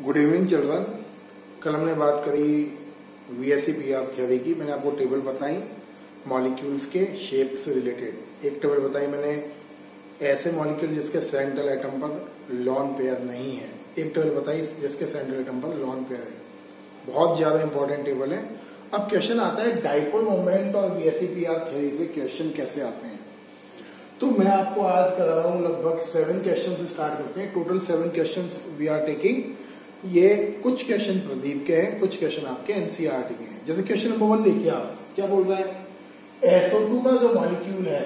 Good evening children. कल हमने बात करी VSEPR थ्योरी की। मैंने आपको टेबल बताई मॉलिक्यूल्स के शेप से रिलेटेड। एक टेबल बताई मैंने ऐसे मॉलिक्यूल जिसके सेंट्रल एटम पर लॉन पेयर नहीं है। एक टेबल बताई जिसके सेंट्रल एटम पर लॉन पेयर है। बहुत ज्यादा इंपॉर्टेंट टेबल है। अब क्वेश्चन आता है डाइपोल मोमेंट और VSEPR थ्योरी से क्वेश्चन कैसे आते हैं। तो मैं आपको आज करा रहा हूँ लगभग 7 क्वेश्चन से स्टार्ट करते हैं। Total 7 question we are taking. ये कुछ क्वेश्चन प्रदीप के हैं, कुछ क्वेश्चन आपके NCERT के हैं। जैसे क्वेश्चन नंबर 1 देखिए, आप क्या बोल रहा है, SO2 का जो मॉलिक्यूल है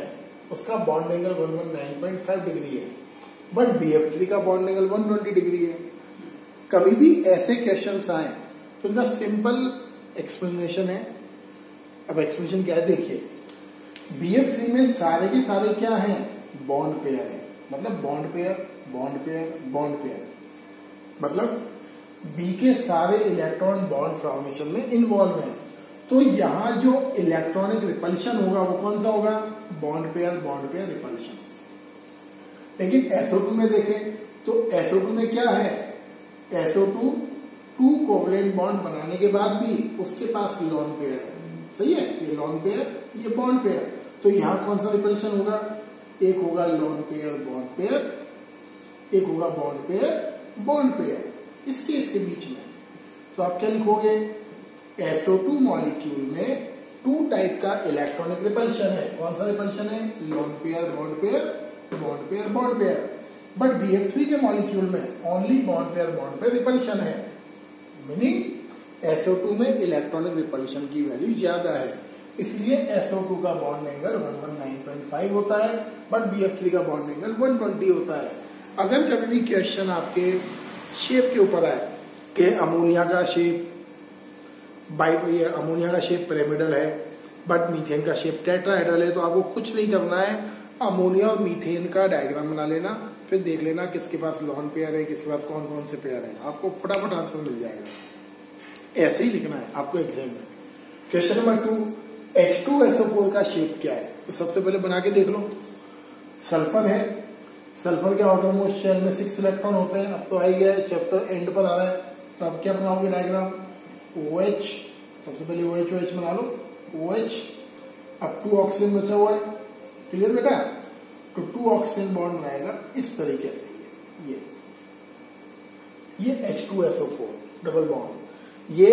उसका बॉन्ड एंगल 119.5 डिग्री है, बट BF3 का बॉन्ड एंगल 120 डिग्री है। कभी भी ऐसे क्वेश्चन आए तो इनका सिंपल एक्सप्लेनेशन है। अब एक्सप्लेनेशन क्या है देखिए, BF3 में सारे के सारे क्या हैं, बॉन्ड पेयर है। मतलब bond pair bond pair bond pair, मतलब B के सारे इलेक्ट्रॉन बॉन्ड फॉर्मेशन में इन्वॉल्व हैं। तो यहाँ जो इलेक्ट्रॉनिक रिपल्शन होगा वो कौन सा होगा, बॉन्ड पेयर रिपल्शन। लेकिन SO2 में देखें तो SO2 में क्या है, SO2 2 कोवलेंट बॉन्ड बनाने के बाद भी उसके पास लॉन पेयर है। सही है, ये लॉन पेयर ये बॉन्ड पेयर। तो यहाँ कौन सा रिपल्शन होगा, एक होगा लॉन पेयर बॉन्ड पेयर, एक होगा बॉन्ड पेयर बॉन्ड पेयर, इसके बीच में। तो आप क्या लिखोगे, SO2 मॉलिक्यूल में 2 टाइप का इलेक्ट्रॉनिक रिपल्शन है। कौन सा रिपल्शन है, lone pair bond pair bond pair bond pair. But BF3 के मॉलिक्यूल में ओनली बॉन्ड पेयर रिपल्शन है। मीनिंग SO2 में इलेक्ट्रॉनिक रिपल्शन की वैल्यू ज्यादा है, इसलिए SO2 का बॉन्ड एंगल 119.5 होता है, बट BF3 का बॉन्ड एंगल 120 होता है। अगर कभी भी क्वेश्चन आपके शेप के ऊपर आए कि अमोनिया का शेप अमोनिया का शेप पिरामिडल है बट मीथेन का शेप टेट्राहेड्रल है, तो आपको कुछ नहीं करना है, अमोनिया और मीथेन का डायग्राम बना लेना, फिर देख लेना किसके पास लॉन पेयर है, किसके पास कौन कौन से पेयर है, आपको फटाफट आंसर मिल जाएगा। ऐसे ही लिखना है आपको एग्जाम में। क्वेश्चन नंबर 2, H2SO4 का शेप क्या है। तो सबसे पहले बना के देख लो। सल्फर है, सल्फर के आउटरमोस्ट शेल में 6 इलेक्ट्रॉन होते हैं। अब तो आ ही गया है, चैप्टर एंड पर आ रहा है, तो अब क्या बनाओगे डायग्राम, OH, सबसे पहले OH बना लो, OH। अब 2 ऑक्सीजन बचा हुआ है, क्लियर बेटा। तो 2 ऑक्सीजन बॉन्ड बनाएगा इस तरीके से, ये H2SO4 डबल बॉन्ड। ये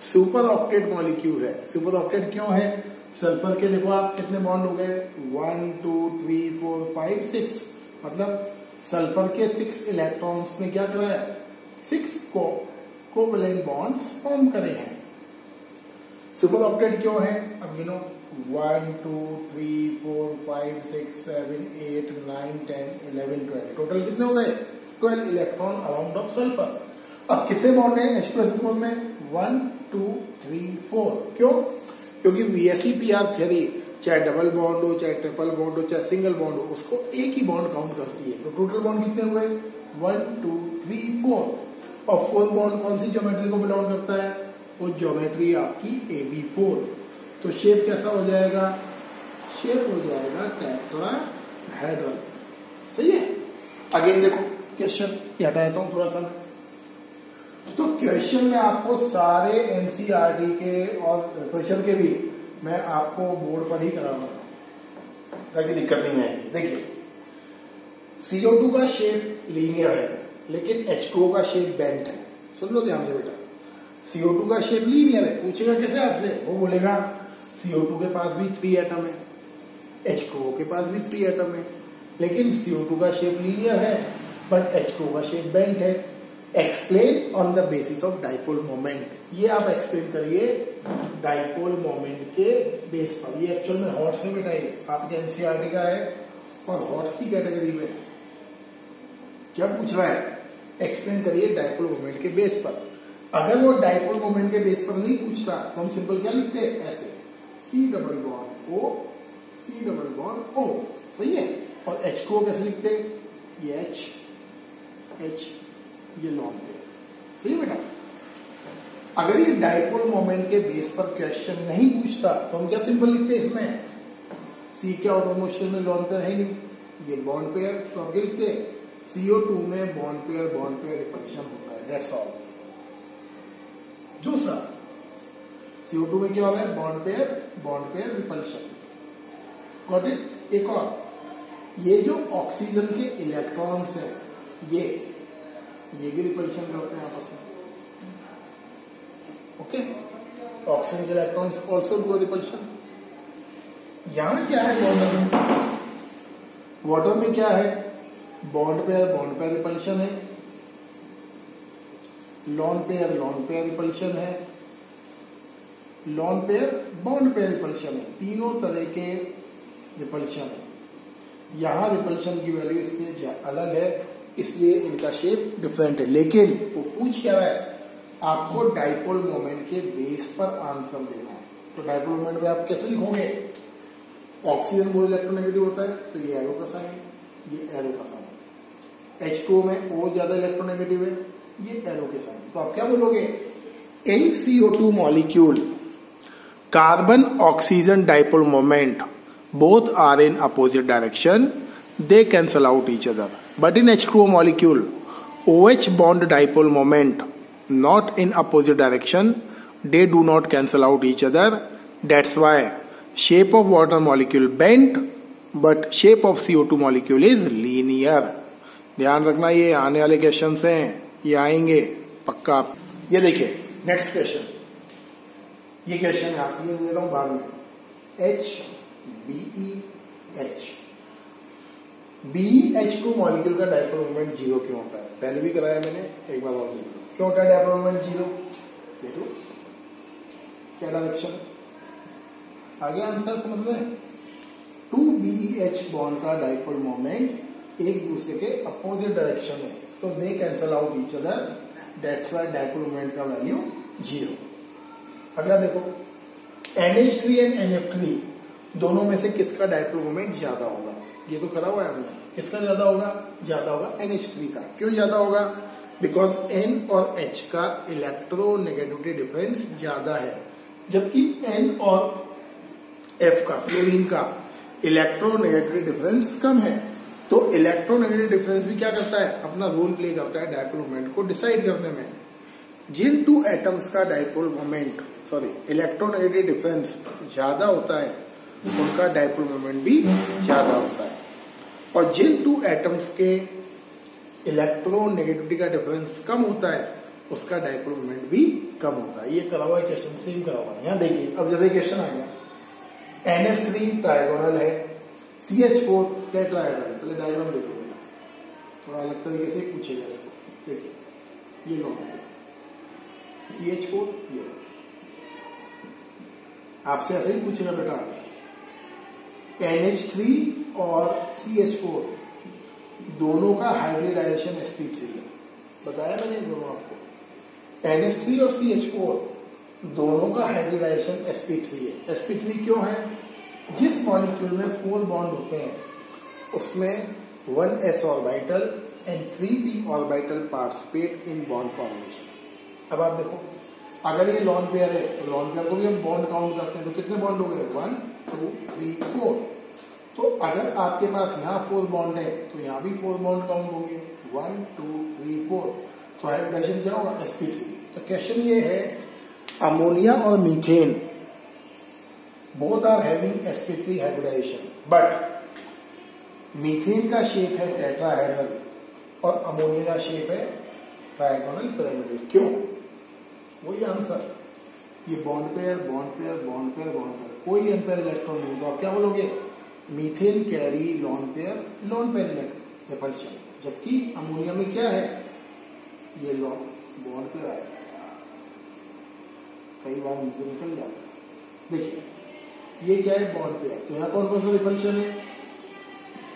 सुपर ऑक्टेट मॉलिक्यूल है। सुपर ऑक्टेट क्यों है, सल्फर के देखो आप कितने बॉन्ड हो गए, 1 2 3 4 5 6, मतलब सल्फर के 6 इलेक्ट्रॉन्स ने क्या करा है, 6 कोवलेंट बॉन्ड्स फॉर्म करे हैं। सुपर ऑक्टेट क्यों है, अब गिनो, 1 2 3 4 5 6 7 8 9 10 11 12, टोटल कितने हो गए, 12 इलेक्ट्रॉन अराउंड ऑफ सल्फर। अब कितने बॉन्ड है H2SO4 में, 1 2 3 4। क्यों, क्योंकि VSEPR थ्योरी चाहे डबल बॉन्ड हो, चाहे ट्रिपल बॉन्ड हो, चाहे सिंगल बॉन्ड हो, उसको एक ही बॉन्ड काउंट करती है। तो टोटल बॉन्ड कितने हुए, 1 2 3 4। और 4th बॉन्ड कौन सी ज्योमेट्री को बिलोंग करता है, वो ज्योमेट्री आपकी AB4। तो शेप कैसा हो जाएगा, शेप हो जाएगा टेट्राहेड्रल। सही है। अगेन देखो क्वेश्चन, हटाता हूं थोड़ा सा। तो क्वेश्चन में आपको सारे NCERT के और प्रेशर के भी मैं आपको बोर्ड पर ही करा रहा हूं ताकि दिक्कत नहीं आएगी। देखिए, CO2 का शेप लीनियर है लेकिन H2O का शेप बेंट है। सुन लो ध्यान से बेटा, CO2 का शेप लीनियर है, पूछेगा कैसे आपसे, वो बोलेगा CO2 के पास भी 3 एटम है, H2O के पास भी 3 एटम है, लेकिन CO2 का शेप लीनियर है बट H2O का शेप बेंट है। Explain on the basis of dipole moment. ये आप एक्सप्लेन करिए डाइपोल मोमेंट के बेस पर। ये एक्चुअल में हॉट्स में बताइए, आपके NCERT का है और हॉट्स की कैटेगरी में क्या पूछ रहा है, एक्सप्लेन करिए डाइपोल मोमेंट के बेस पर। अगर वो डाइपोल मोमेंट के बेस पर नहीं पूछता तो हम सिंपल क्या लिखते हैं, ऐसे C double bond O C double bond O। सही है। और H2O कैसे लिखते हैं, ये H ये लॉन पेयर। सही है बेटा। अगर ये डाइपोल मोमेंट के बेस पर क्वेश्चन नहीं पूछता तो हम क्या सिंपल लिखते हैं, इसमें C के आउटरमोस्ट शेल में लॉन पेयर है नहीं, ये बॉन्ड पेयर, तो हम क्या लिखते हैं CO2 में बॉन्ड पेयर रिपल्शन होता है, दैट्स ऑल। दूसरा, CO2 में क्या होता है? Bond pair repulsion. Got it? एक और, ये जो ऑक्सीजन के इलेक्ट्रॉन्स हैं ये भी रिपल्शन करते हैं आपस में। ओके, ऑक्सीजन के इलेक्ट्रॉन्स ऑल्सो डू रिपल्शन। यहां क्या है वाटर में? वाटर में क्या है? बॉन्ड पेयर रिपल्शन है, लोन पेयर रिपल्शन है, lone pair bond pair repulsion है। तीनों तरह के रिपल्शन है। यहां रिपल्शन की वैल्यू इससे अलग है, इसलिए इनका शेप डिफरेंट है। लेकिन वो पूछ क्या रहा है? आपको डाइपोल मोमेंट के बेस पर आंसर देना है। तो डाइपोल मोमेंट में आप कैसे लिखोगे? ऑक्सीजन बहुत इलेक्ट्रोनेगेटिव होता है तो ये एरो का साइन, ये एरो का साइन। H2O में O ज्यादा इलेक्ट्रोनेगेटिव है, ये एरो के साइन। तो आप क्या बोलोगे? इन CO2 molecule carbon oxygen dipole moment both are in opposite direction, they cancel out each other. But in H2O molecule, OH bond dipole moment not in opposite direction, they do not cancel out each other. That's why shape of water molecule bent, but shape of CO2 molecule is linear. ध्यान रखना, ये आने वाले question हैं, ये आएंगे पक्का। ये देखिए नेक्स्ट क्वेश्चन, ये क्वेश्चन आप ये दे रहा हूं बाद में। BeH2 मॉलिक्यूल का डाइपोल मोमेंट 0 क्यों होता है? पहले भी कराया मैंने, एक बार और देख लो। क्यों होता है डाइपोल मोमेंट 0? देखो क्या डायरेक्शन, आगे आंसर समझ में। 2BeH बॉन्ड का डाइपोल मोमेंट एक दूसरे के अपोजिट डायरेक्शन है, so they cancel out each other, that's why dipole moment का वैल्यू 0। अगला देखो, NH3 एंड NF3 दोनों में से किसका डाइपोल मोमेंट ज्यादा होगा? ये तो करा हुआ है हमने। किसका ज्यादा होगा? ज्यादा होगा NH3 का। क्यों ज्यादा होगा? बिकॉज N और H का इलेक्ट्रोनेगेटिविटी डिफरेंस ज्यादा है, जबकि N और F का, फ्लोरीन का इलेक्ट्रोनेगेटिविटी डिफरेंस कम है। तो इलेक्ट्रोनेगेटिव डिफरेंस भी क्या करता है? अपना रोल प्ले करता है डाइपोल मोमेंट को डिसाइड करने में। जिन 2 एटम्स का डाइपोल मोमेंट इलेक्ट्रोनेगेटिव डिफरेंस ज्यादा होता है उनका डाइपोल मोमेंट भी ज्यादा होता है, और जिन 2 एटम्स के इलेक्ट्रोनेगेटिविटी का डिफरेंस कम होता है उसका डाइपोल मोमेंट भी कम होता है। ये करा हुआ क्वेश्चन, सेम करा हुआ है। यहां देखिए, अब जैसे क्वेश्चन आ गया, NH3 ट्राइगोनल है, CH4 टेट्राहेड्रल है। पहले डायग्राम देखो, थोड़ा अलग तरीके से पूछेगा इसको। देखिए ये लो CH4, ये आपसे ऐसे ही पूछेगा बेटा। NH3 और CH4 दोनों का हाइब्रिडाइजेशन sp3 है, बताया मैंने दोनों आपको। NH3 और CH4 दोनों का हाइब्रिडाइजेशन sp3 है। sp3 क्यों है? जिस मॉलिक्यूल में 4 बॉन्ड होते हैं उसमें 1s orbital and 3p orbital participate in bond formation. अब आप देखो, अगर ये लॉन पेयर है तो लॉन पेयर को भी हम बॉन्ड काउंट करते हैं, तो कितने बॉन्ड हो गए? 1 2 3 4। तो अगर आपके पास यहाँ 4 बॉन्ड है तो यहाँ भी 4 बॉन्ड काउंट होंगे, 1 2 3 4। तो हाइब्रिडाइजेशन क्या होगा? sp3। तो क्वेश्चन ये है, अमोनिया और methane both are having sp3 hybridization, but methane का शेप है टेट्राहेड्रल और अमोनिया का शेप है ट्राइगोनल पिरामिडल। क्यों? वही आंसर, ये bond pair bond pair bond pair bond pair, कोई अनपेयर इलेक्ट्रॉन नहीं। तो आप क्या बोलोगे? Methane carry lone pair repulsion, जबकि अमोनिया में क्या है? ये लॉन बॉन्ड पेयर आएगा, कई बार नीचे निकल जाता है। देखिए ये क्या है? Bond pair. तो यहाँ कौन कौन सा रिपल्शन है?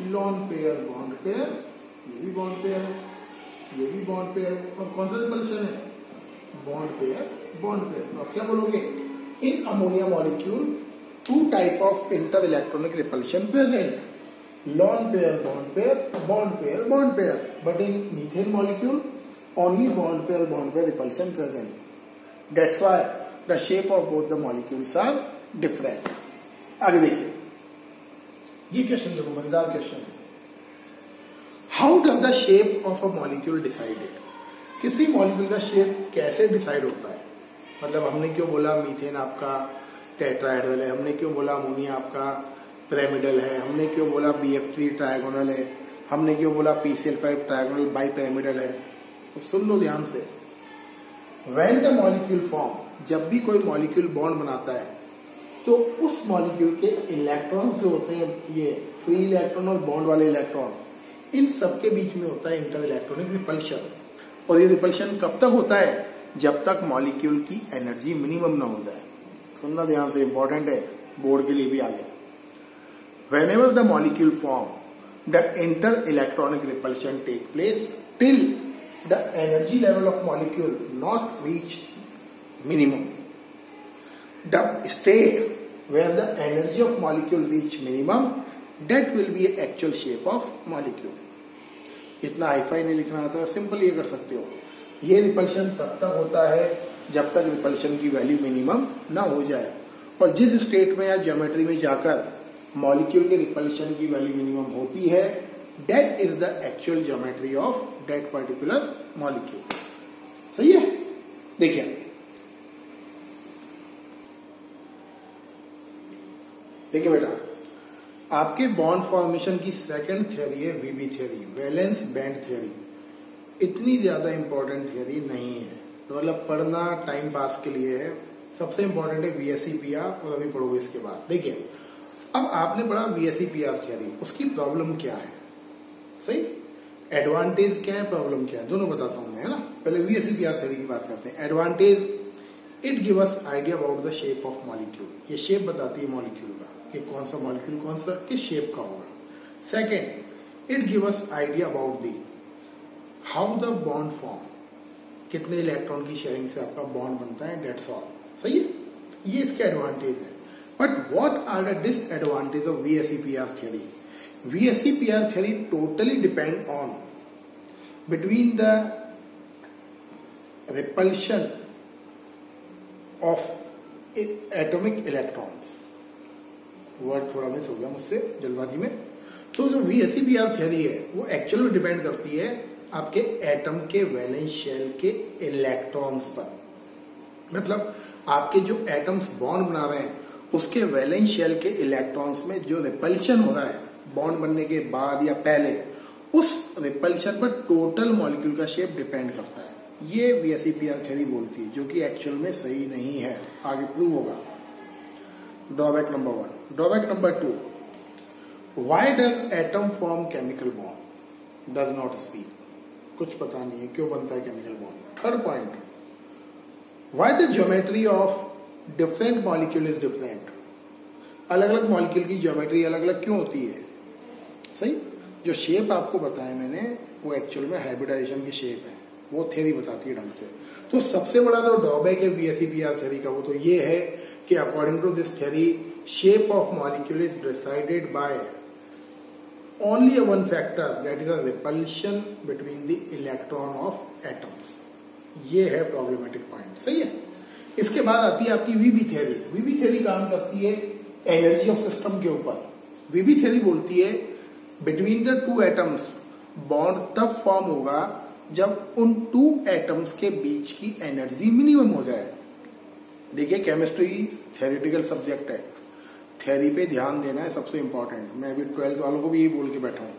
लोन पेयर बॉन्ड पेयर, ये भी बॉन्ड पेयर है, ये भी बॉन्ड पेयर है, और कौन सा रिपल्शन है? Bond pair bond pair. तो आप क्या बोलोगे? In ammonia molecule 2 type of inter electronic repulsion present, lone pair bond pair bond pair bond pair, but in methane molecule only bond pair repulsion present. That's why the shape of both the molecules are different. आगे देखिए, ये question देखो, मजेदार question है। How does the shape of a molecule decided? किसी molecule का shape कैसे decide होता है? मतलब हमने क्यों बोला मीथेन आपका टेट्राहेड्रल है, हमने क्यों बोला अमोनिया आपका पिरामिडल है, हमने क्यों बोला BF3 ट्रायगोनल है, हमने क्यों बोला PCl5 ट्रायगोनल बाई पिरामिडल है? तो सुन लो ध्यान से। व्हेन द मॉलिक्यूल फॉर्म, जब भी कोई मॉलिक्यूल बॉन्ड बनाता है तो उस मॉलिक्यूल के इलेक्ट्रॉन जो होते हैं, ये फ्री इलेक्ट्रॉन और बॉन्ड वाले इलेक्ट्रॉन, इन सबके बीच में होता है इंटर इलेक्ट्रॉनिक रिपल्शन। और ये रिपल्शन कब तक होता है? जब तक मॉलिक्यूल की एनर्जी मिनिमम ना हो जाए। सुनना ध्यान से, इंपॉर्टेंट है, बोर्ड के लिए भी आगे। Whenever the molecule form, the inter-electronic repulsion take place till the energy level of molecule not reach minimum. The state where the energy of molecule reach minimum, that will be actual shape of molecule. इतना hi-fi नहीं लिखना आता, simple ये कर सकते हो। ये repulsion तब तक होता है जब तक रिपल्शन की वैल्यू मिनिमम ना हो जाए, और जिस स्टेट में या ज्योमेट्री में जाकर मॉलिक्यूल के रिपल्शन की वैल्यू मिनिमम होती है, that is the actual geometry of that particular molecule. सही है? देखिए, देखिए बेटा, आपके बॉन्ड फॉर्मेशन की सेकंड थ्योरी है वीबी थ्योरी, वैलेंस बैंड थ्योरी। इतनी ज्यादा इंपॉर्टेंट थ्योरी नहीं है, तो मतलब पढ़ना टाइम पास के लिए है। सबसे इंपॉर्टेंट है VSEPR, और अभी पढ़ोगे इसके बाद। देखिए, अब आपने पढ़ा VSEPR थ्योरी, उसकी प्रॉब्लम क्या है? सही, एडवांटेज क्या है, प्रॉब्लम क्या है, दोनों बताता हूं मैं, है ना। पहले VSEPR थ्योरी की बात करते हैं। Advantage, it give us idea about the shape of molecule. ये शेप बताती है मॉलिक्यूल का कि कौन सा मॉलिक्यूल कौन सा किस शेप का होगा। Second, it give us idea about the how the bond form, कितने इलेक्ट्रॉन की शेयरिंग से आपका बॉन्ड बनता है, डेट्स ऑल। सही है, ये इसके एडवांटेज है। But what are the disadvantages of VSEPR theory? VSEPR theory totally depend on between the repulsion of atomic electrons. Word थोड़ा मिस हो गया मुझसे जल्दबाजी में। तो जो VSEPR theory है वो एक्चुअल में डिपेंड करती है आपके एटम के वैलेंस शेल के इलेक्ट्रॉन्स पर। मतलब आपके जो एटम्स बॉन्ड बना रहे हैं उसके वैलेंस शेल के इलेक्ट्रॉन्स में जो रिपल्शन हो रहा है बॉन्ड बनने के बाद या पहले, उस रिपल्शन पर टोटल मॉलिक्यूल का शेप डिपेंड करता है। ये VSEPR थ्योरी बोलती है, जो कि एक्चुअल में सही नहीं है, आगे प्रूव होगा। Drawback number 1। Drawback number 2, why does atom form chemical bond? Does not speak. कुछ पता नहीं है क्यों बनता है chemical bond. Third point, why the geometry of different molecule is different. अलग अलग मॉलिक्यूल की ज्योमेट्री अलग अलग क्यों होती है? सही, जो शेप आपको बताया मैंने वो एक्चुअल में हाइब्रिडाइजेशन की शेप है, वो थ्योरी बताती है ढंग से। तो सबसे बड़ा जो ड्रॉबैक है VSEPR थ्योरी का वो तो ये है कि according to this theory shape of molecule is decided by only one factor, that is a repulsion between the electron of atoms. ये है प्रॉब्लमेटिक पॉइंट। सही है। इसके बाद आती है आपकी वीबी थ्योरी। वीबी थ्योरी काम करती है एनर्जी ऑफ सिस्टम के ऊपर। वीबी थ्योरी बोलती है between the two atoms bond तब फॉर्म होगा जब उन टू एटम्स के बीच की एनर्जी मिनिमम हो जाए। देखिए, केमिस्ट्री थ्योरेटिकल सब्जेक्ट है, थ्योरी पे ध्यान देना है सबसे इंपॉर्टेंट। मैं अभी 12th वालों को भी यही बोल के बैठा हूं,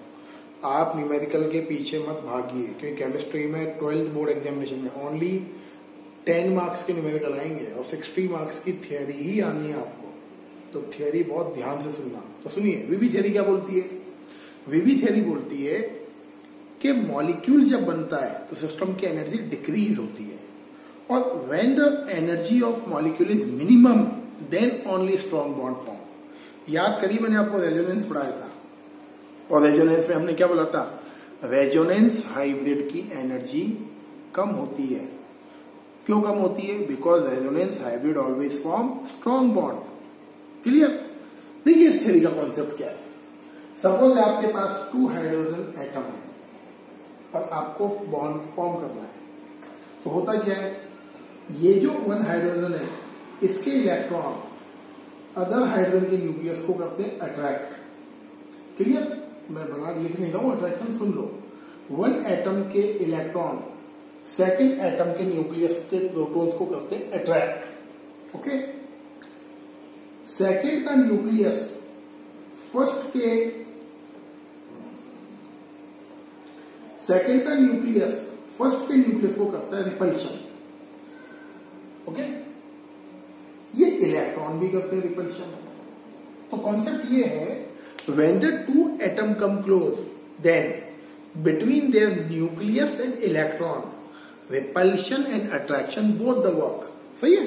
आप न्यूमेरिकल के पीछे मत भागिए, क्योंकि केमिस्ट्री में 12th बोर्ड एग्जामिनेशन में ओनली 10 मार्क्स के न्यूमेरिकल आएंगे और 60 मार्क्स की थ्योरी ही आनी है आपको। तो थ्योरी बहुत ध्यान से सुनना। तो सुनिए, वीबी थ्योरी क्या बोलती है? वीबी थ्योरी बोलती है कि मॉलिक्यूल जब बनता है तो सिस्टम की एनर्जी डिक्रीज होती है, और when the energy of molecule is minimum then only strong bond form. याद करिए, मैंने आपको रेजोनेंस पढ़ाया था, और रेजोनेंस में हमने क्या बोला था? रेजोनेंस हाइब्रिड की एनर्जी कम होती है। क्यों कम होती है? Because resonance hybrid always form strong bond. Clear? देखिए इस थ्योरी का कॉन्सेप्ट क्या है। सपोज आपके पास 2 हाइड्रोजन एटम है और आपको बॉन्ड फॉर्म करना है, तो होता क्या है, ये जो 1 हाइड्रोजन है इसके इलेक्ट्रॉन अदर हाइड्रोजन के न्यूक्लियस को करते हैं अट्रैक्ट। क्लियर? मैं बना लिख नहीं रहा हूं, अट्रैक्शन सुन लो। वन एटम के इलेक्ट्रॉन सेकंड एटम के न्यूक्लियस के प्रोटॉन्स को करते हैं अट्रैक्ट। ओके, सेकंड का न्यूक्लियस फर्स्ट के न्यूक्लियस को करता है रिपल्शन। ओके, ये इलेक्ट्रॉन भी करते हैं रिपल्शन। तो कॉन्सेप्ट ये है, when the two atom come close then between their nucleus and electron repulsion and attraction both the work. सही है।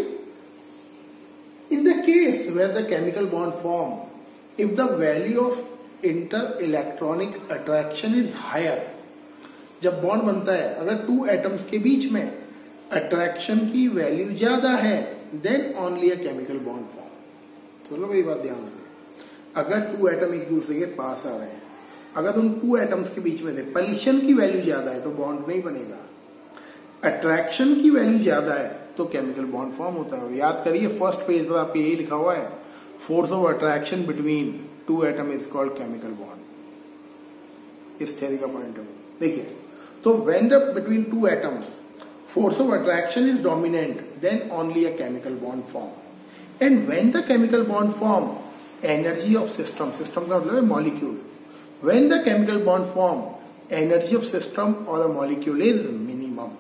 In the case where the chemical bond form, if the value of inter electronic attraction is higher, जब बॉन्ड बनता है अगर two atoms के बीच में attraction की वैल्यू ज्यादा है, then only a chemical bond form. सुनो भाई बात ध्यान से, अगर टू एटम एक दूसरे के पास आ रहे हैं, अगर उन टू एटम्स के बीच में रिपल्शन की वैल्यू ज्यादा है तो बॉन्ड नहीं बनेगा, अट्रैक्शन की वैल्यू ज्यादा है तो केमिकल बॉन्ड फॉर्म होता है। याद करिए फर्स्ट पेज पर आपको यही लिखा हुआ है, force of attraction between two atom is called chemical bond. इस थ्योरी का पॉइंट है। देखिए, तो when the between two atoms force of attraction is dominant, then only a chemical bond form. And when the chemical bond form, energy of system का मतलब है molecule. When the chemical bond form, energy of system or a molecule is minimum.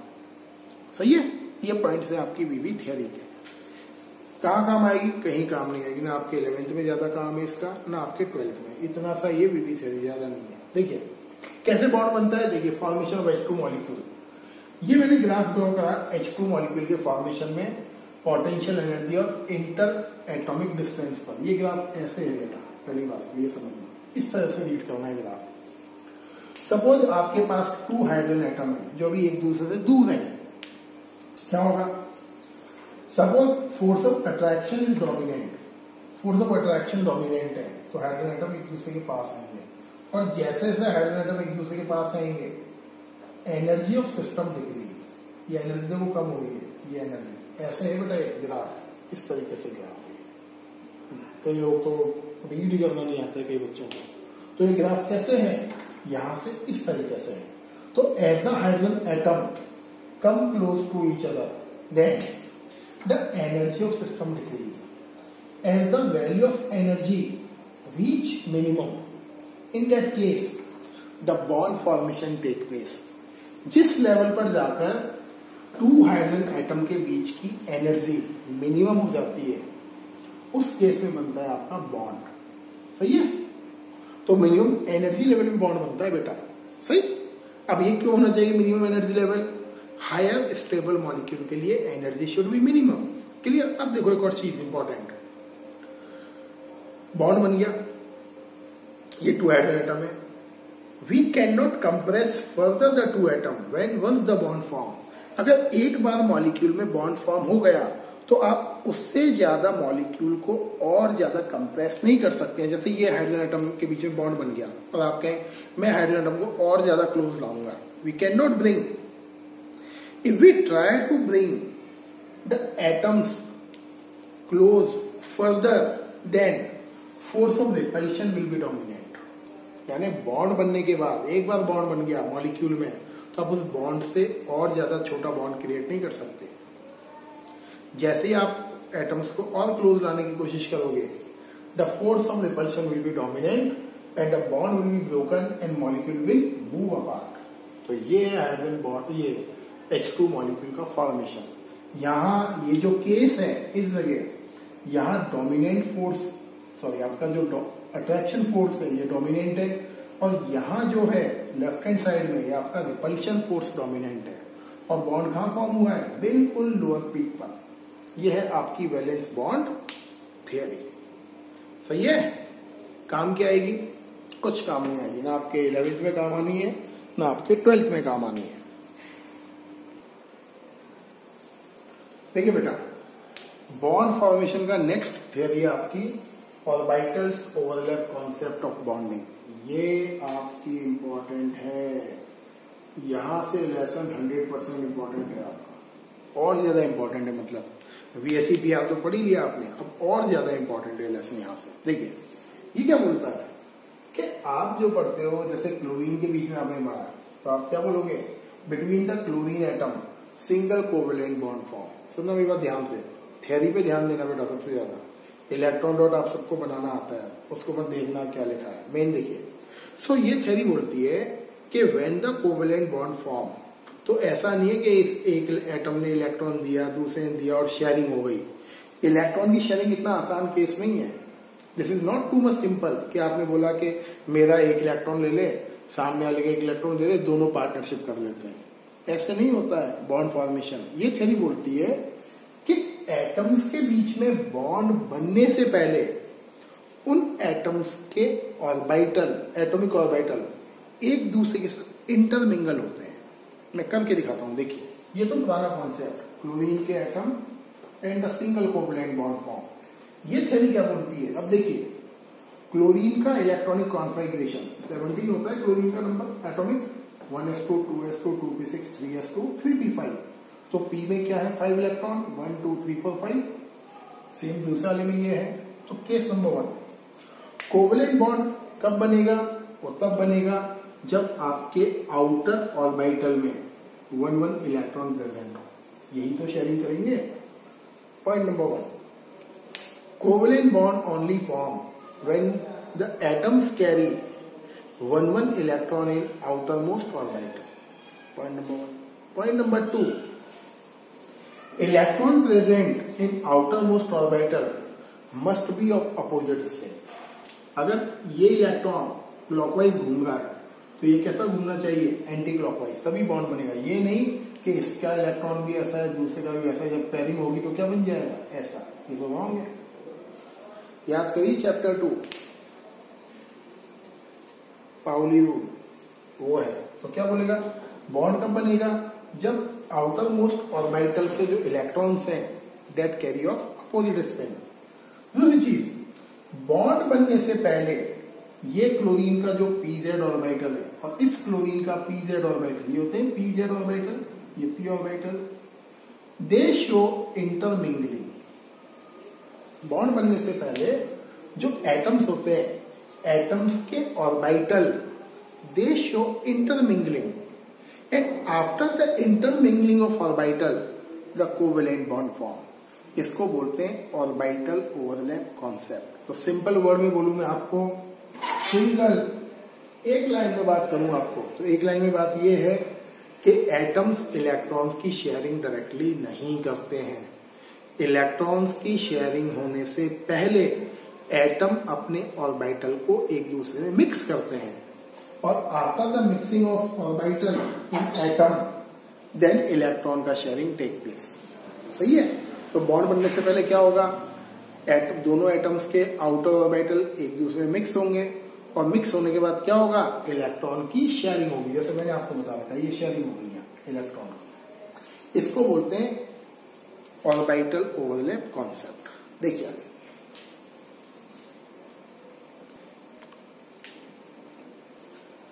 सही है। ये points है आपकी वीवी theory के। कहाँ काम आएगी? कहीं काम नहीं आएगी। ना आपके 11th में ज्यादा काम है इसका, ना आपके 12th में। इतना सा ये वीवी थियरी ज्यादा नहीं है। देखिए कैसे बॉन्ड बनता है। देखिए फॉर्मेशन ऑफ H2 मॉलिक्यूल, ये मैंने ग्राफ ड्रॉ करा H2 मॉलिक्यूल के फॉर्मेशन में पोटेंशियल एनर्जी और इंटर एटॉमिक डिस्टेंस पर। ये ग्राफ ऐसे है बेटा, पहली बात तो ये समझना, इस तरह से रीड करना है ग्राफ। सपोज आपके पास टू हाइड्रोजन एटम है जो भी एक दूसरे से दूर है, क्या होगा? Suppose force of attraction is dominant, force of attraction dominant है तो हाइड्रोजन एटम एक दूसरे के पास आएंगे, और जैसे जैसे हाइड्रोजन एटम एक दूसरे के पास आएंगे एनर्जी ऑफ सिस्टम डिक्रीज, ये एनर्जी देखो कम हो रही है, ये एनर्जी ऐसे है बेटा ये ग्राफ, इस तरीके से ग्राफ है। कई लोग तो रीड करना नहीं आता है कई बच्चों को, तो ये ग्राफ कैसे है? यहां से इस तरीके से है। तो as the hydrogen atom come close to each other, then the energy of system decrease as the value of energy reach minimum, in that case the bond formation take place. जिस लेवल पर जाकर to hydrogen atom के बीच की energy minimum हो जाती है, उस case में बनता है आपका बॉन्ड। सही है। तो मिनिमम एनर्जी लेवल में बॉन्ड बनता है बेटा। सही। अब ये क्यों होना चाहिए minimum energy level? Higher stable molecule के लिए energy should be minimum. Clear? अब देखो एक और चीज इंपॉर्टेंट, बॉन्ड बन गया, ये टू हाइड्रोजन एटम है, we cannot compress further the two atom when once the bond form। अगर एक बार मॉलिक्यूल में बॉन्ड फॉर्म हो गया तो आप उससे ज्यादा मॉलिक्यूल को और ज्यादा कंप्रेस नहीं कर सकते हैं। जैसे ये हाइड्रोजन एटम के बीच में बॉन्ड बन गया और आप कहें मैं हाइड्रोजन एटम को और ज्यादा क्लोज लाऊंगा, we can not bring. If we try to bring the atoms close further, then force of repulsion will be dominate. यानी बॉन्ड बनने के बाद, एक बार बॉन्ड बन गया मॉलिक्यूल में, तो आप उस बॉन्ड से और ज्यादा छोटा बॉन्ड क्रिएट नहीं कर सकते। जैसे ही आप एटम्स को और क्लोज लाने की कोशिश करोगे, the force of repulsion will B dominant and the bond will be broken and molecule will move apart. तो ये है हाइड्रोजन बॉन्ड, ये H2 मॉलिक्यूल का फॉर्मेशन। यहाँ ये जो केस है इस जगह, यहाँ डोमिनेंट फोर्स, सॉरी आपका जो अट्रैक्शन फोर्स है ये डोमिनेंट है, और यहाँ जो है लेफ्ट हैंड साइड में ये आपका रिपल्शन फोर्स डोमिनेंट है। और बॉन्ड कहाँ फॉर्म हुआ है? बिल्कुल लोअर पीक पर। यह है आपकी वैलेंस बॉन्ड थियरी। सही है। काम क्या आएगी? कुछ काम नहीं आएगी, ना आपके 11th में काम आनी है, ना आपके 12th में काम आनी है। देखिए बेटा, बॉन्ड फॉर्मेशन का नेक्स्ट थियरी आपकी orbitals overlap concept of bonding. ये आपकी इंपॉर्टेंट है, यहां से लेसन 100% इंपॉर्टेंट है आपका, और ज्यादा इंपॉर्टेंट है। मतलब VSEPR तो पढ़ ही लिया आपने, अब और ज्यादा इंपॉर्टेंट है लेसन यहां से। देखिए ये क्या बोलता है कि आप जो पढ़ते हो, जैसे क्लोरीन के बीच में आपने पढ़ा तो आप क्या बोलोगे, between the chlorine atom single covalent bond form. सुनना मेरी बात ध्यान से, थ्योरी पे ध्यान देना बेटा सबसे ज्यादा। इलेक्ट्रॉन डॉट आप सबको बनाना आता है, उसको मत देखना क्या लिखा है, मेन देखिए। सो ये थ्योरी बोलती है कि when the covalent bond form, तो ऐसा नहीं है कि इस एक एटम ने इलेक्ट्रॉन दिया, दूसरे ने दिया और शेयरिंग हो गई। इलेक्ट्रॉन की शेयरिंग इतना आसान केस नहीं है। This is not too much simple कि आपने बोला कि मेरा एक इलेक्ट्रॉन ले ले, सामने वाले का एक इलेक्ट्रॉन दे दे, दोनों पार्टनरशिप कर लेते हैं। ऐसे नहीं होता है बॉन्ड फॉर्मेशन। ये थ्योरी बोलती है कि एटम्स के बीच में बॉन्ड बनने से पहले उन एटम्स के ऑर्बिटल, एटॉमिक ऑर्बिटल एक दूसरे के साथ इंटरमिंगल होते हैं। मैं करके दिखाता हूं, देखिए। ये तो पुराना कॉन्सेप्ट, क्लोरीन के atom and the single covalent bond form. ये थ्योरी क्या बोलती है, अब देखिए। क्लोरीन का इलेक्ट्रॉनिक कॉन्फिगरेशन 17 होता है, क्लोरीन का number atomic, 1s2 2s2 2p6 3s2 3p5। तो p में क्या है, 5 इलेक्ट्रॉन, 1 2 3 4 5। सेम दूसरा वाले में ये है। तो केस नंबर 1, कोवेलेंट बॉन्ड कब बनेगा, वो तब बनेगा जब आपके आउटर ऑर्बिटल में 1 इलेक्ट्रॉन प्रेजेंट हो। यही तो शेयरिंग करेंगे। Point number 1, covalent bond only form when the atoms carry 1 electron in outermost orbital. Point number 1। Point number 2, electron present in outermost orbital must be of opposite spin. अगर ये electron clockwise घूम रहा है तो ये कैसा घूमना चाहिए, एंटी क्लॉकवाइज, तभी बॉन्ड बनेगा। ये नहीं कि इसका इलेक्ट्रॉन भी ऐसा है, दूसरे का भी ऐसा है, जब पेयरिंग होगी तो क्या बन जाएगा, ऐसा। ये तो रॉन्ग है। याद करिए चैप्टर 2 पाउली रूल, वो है। तो क्या बोलेगा, बॉन्ड कब बनेगा, जब आउटर मोस्ट ऑर्बिटल के जो इलेक्ट्रॉन्स हैं that carry of opposite spin. दूसरी चीज, बॉन्ड बनने से पहले ये क्लोरीन का जो pz ऑर्बिटल है और इस क्लोरीन का pz ऑर्बिटल, ये होते हैं pz ऑर्बिटल, ये p ऑर्बिटल, दे शो इंटरमिंगलिंग। बॉन्ड बनने से पहले जो एटम्स होते हैं, एटम्स के orbital, they show intermingling, and after the intermingling of orbital the covalent bond form. इसको बोलते हैं ऑर्बिटल ओवरलैप कॉन्सेप्ट। तो सिंपल वर्ड में बोलूं मैं आपको, सिंगल एक लाइन में बात करूं आपको, तो एक लाइन में बात यह है कि एटम्स इलेक्ट्रॉन्स की शेयरिंग डायरेक्टली नहीं करते हैं। इलेक्ट्रॉन्स की शेयरिंग होने से पहले एटम अपने ऑर्बिटल को एक दूसरे में मिक्स करते हैं, और after the mixing of orbital in atom then electron का शेयरिंग टेक प्लेस। सही है। तो बॉन्ड बनने से पहले क्या होगा, दोनों एटम्स के आउटर ऑर्बिटल एक दूसरे में मिक्स होंगे, और मिक्स होने के बाद क्या होगा, इलेक्ट्रॉन की शेयरिंग होगी। जैसे मैंने आपको बताया था, ये शेयरिंग हो गई है इलेक्ट्रॉन की। इसको बोलते हैं ऑर्बिटल ओवरलैप कॉन्सेप्ट। देखिए आगे,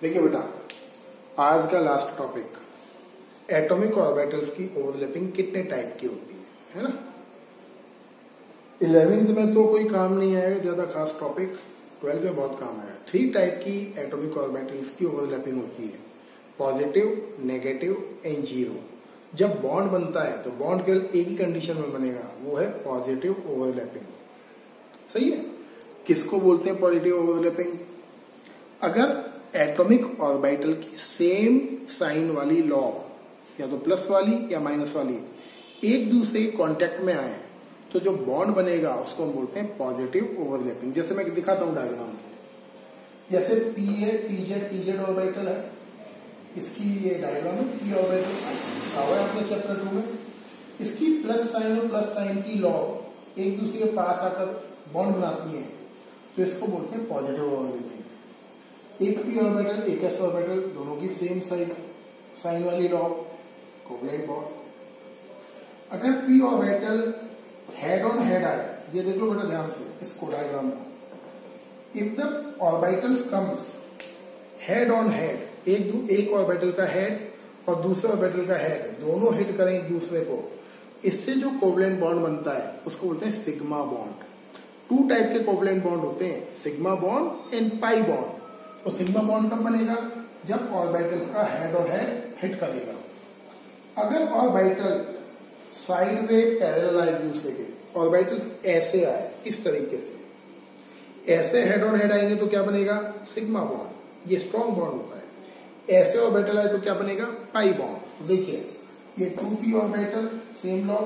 देखिए बेटा, आज का लास्ट टॉपिक, एटॉमिक ऑर्बिटल्स की ओवरलैपिंग कितने टाइप की होती है ना। 11th में तो कोई काम नहीं आएगा ज्यादा खास टॉपिक, 12th में बहुत काम आएगा। 3 टाइप की एटॉमिक ऑर्बिटल्स की ओवरलैपिंग होती है, पॉजिटिव, नेगेटिव एंड जीरो। जब बॉन्ड बनता है तो बॉन्ड केवल एक ही कंडीशन में बनेगा, वो है पॉजिटिव ओवरलैपिंग। सही है। किसको बोलते हैं पॉजिटिव ओवरलैपिंग, अगर एटॉमिक ऑर्बिटल की सेम साइन वाली लॉ, या तो प्लस वाली या माइनस वाली, एक दूसरे के कॉन्टेक्ट में आए तो जो बॉन्ड बनेगा उसको हम बोलते हैं पॉजिटिव ओवरलैपिंग। जैसे मैं दिखाता हूं डायग्राम से, जैसे पी है, पीजेड ऑर्बिटल है, इसकी ये डायग्राम है, पी ऑर्बिटल आवा है आपने चैप्टर 2 में। इसकी प्लस साइन और प्लस साइन की लॉ एक दूसरे के पास आकर बॉन्ड बनाती है, तो इसको बोलते हैं पॉजिटिव ओवरलैपिंग। एक पी ऑर्बिटल, एक एस ऑर्बिटल, दोनों की सेम साइन वाली लॉ, कोवेलेंट बॉन्ड। अगर P orbital head on head आए, ये देख लो बेटा ध्यान से इसको डायग्राम में, if the orbitals comes head on head, एक ऑर्बिटल का हेड और दूसरे ऑर्बिटल का हेड, दोनों हिट करें एक दूसरे को, इससे जो कोवेलेंट बॉन्ड बनता है उसको बोलते हैं सिग्मा बॉन्ड। 2 टाइप के कोवेलेंट बॉन्ड होते हैं, sigma bond and pi bond. तो सिग्मा बॉन्ड कब बनेगा, जब ऑर्बिटल्स का हेड और हेड हिट करेगा। अगर ऑर्बिटल साइड में पैरेलल आए दूसरे के, ऑर्बिटल्स ऐसे आए इस तरीके से, ऐसे हेड ऑन हेड आएंगे तो क्या बनेगा? सिग्मा बॉन्ड, ये स्ट्रॉन्ग बॉन्ड होता है। ऐसे ऑर्बिटल आए तो क्या बनेगा? Pi bond. देखिए ये 2p orbital same law,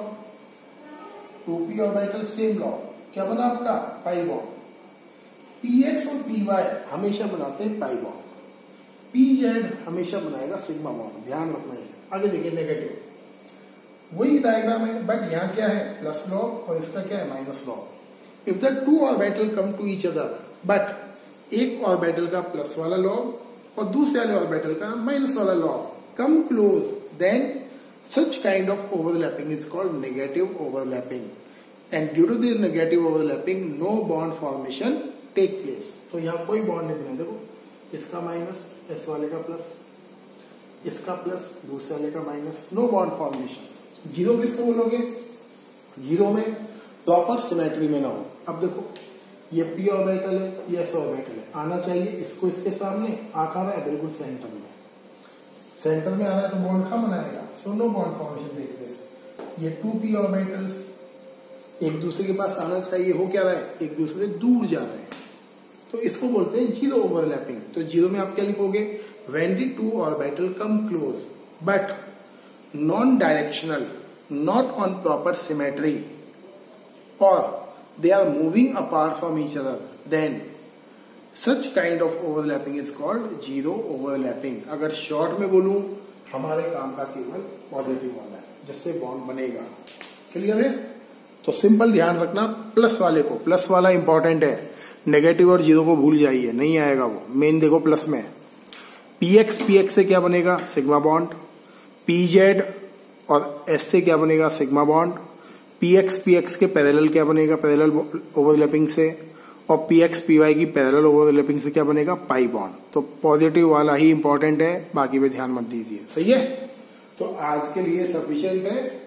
2p orbital same law, क्या बना आपका? Pi bond. px और py हमेशा बनाते हैं पाई बॉन्ड, pz हमेशा बनाएगा सिग्मा बॉन्ड, ध्यान रखना है। आगे देखिए नेगेटिव, वही डायग्राम है बट यहाँ क्या है? प्लस लॉग और इसका क्या है? Minus lobe. If the two orbital come to each other, but एक ऑर्बिटल का प्लस वाला लॉग और दूसरे वाले ऑर्बिटल का माइनस वाला lobe come close, then such kind of overlapping is called negative overlapping, and due to this negative overlapping no bond formation take place। तो यहाँ कोई बॉन्ड नहीं है, देखो इसका माइनस, इस वाले का प्लस, इसका प्लस, दूसरे वाले का minus, no bond formation. Zero किसको बोलोगे? जीरो में प्रॉपर सिमेट्री में ना हो। अब देखो ये p ऑर्बिटल है, ये s ऑर्बिटल है, आना चाहिए इसको इसके सामने, आकार है बिल्कुल सेंटर में, सेंटर में आना है तो बॉन्ड कहाँ बनाएगा? So no bond formation take place. ये 2p ऑर्बिटल्स एक दूसरे के पास आना चाहिए, हो क्या रहा है? एक दूसरे से दूर जा रहे हैं, तो इसको बोलते हैं जीरो ओवरलैपिंग। तो जीरो में आप क्या लिखोगे? When the two orbital come close but non directional, not on proper symmetry, और they are moving apart from each other, then such kind of overlapping is called zero overlapping। अगर short में बोलूं, हमारे काम का केवल पॉजिटिव वाला है जिससे बॉन्ड बनेगा। क्लियर है? तो सिंपल ध्यान रखना, प्लस वाले को, प्लस वाला इंपॉर्टेंट है, नेगेटिव और जीरो को भूल जाइए, नहीं आएगा वो। मेन देखो प्लस में px से क्या बनेगा? Sigma bond. pz और s से क्या बनेगा? Sigma bond. px के पैरेलल क्या बनेगा? पैरेलल ओवरलैपिंग से। और px py की पैरेलल ओवरलैपिंग से क्या बनेगा? Pi bond. तो पॉजिटिव वाला ही इंपॉर्टेंट है, बाकी पे ध्यान मत दीजिए। सही है? तो आज के लिए सफिशिएंट है,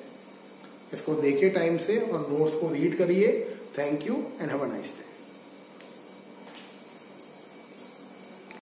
इसको देखिए टाइम से और नोट्स को रीड करिए। Thank you and have a nice day.